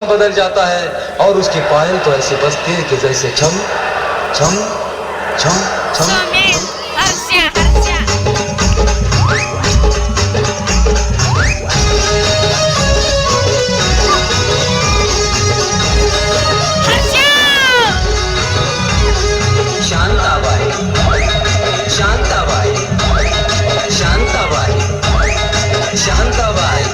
बदल जाता है और उसकी पायल तो ऐसी बजती है कि जैसे छम छम छम छम शांताबाई शांताबाई शांताबाई शांताबाई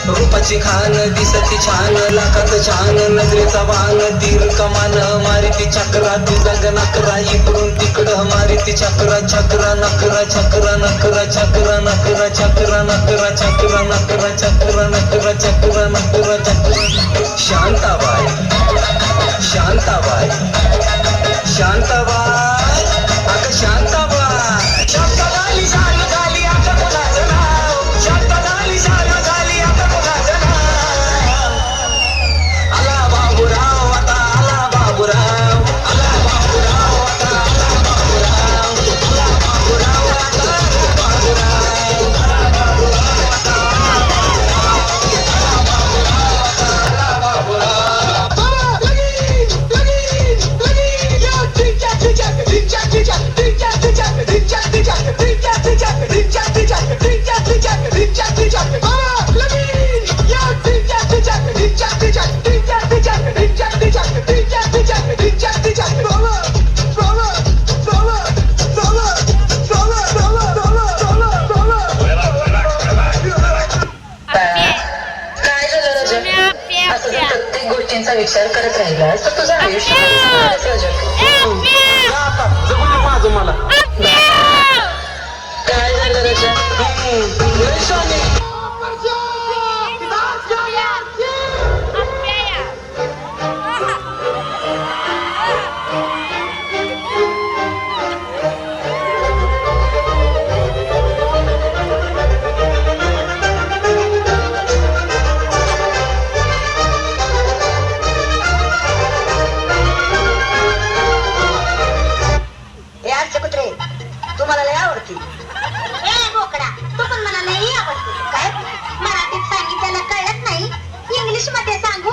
रूपाची खान दिसती छान लाखात छान नजरेचा बाण तीर कमान मारिती चक्रा तुझा नकरा इकडून तिकडं मारिती चक्रा चक्रा नकरा चक्रा नकरा चक्रा नकरा चक्रा नकरा चक्रा नकरा चक्रा नकरा चक्रा नकरा चक्रा शांताबाई शांताबाई शांताबाई अगं शांताबाई शांताबाई झाली झाली आता कोणाचं नाव शांताबाई झाली झाली आता कोणाचं नाव आला बाबूराव आता आला बाबूराव आला बाबूराव आता आला बाबूराव आला बाबूराव आता आला बाबूराव आला बाबूराव आता आला बाबूराव प्रत्येक गोष्टींचा विचार करत राहिलास तर तुझं आयुष्य माझं मला काय झालं रजा तुम्हाला लय आवडते ए बोकडा तू पण मला लई आवडते काय मराठीत सांगितल्याला कळत नाही इंग्लिश मध्ये सांगू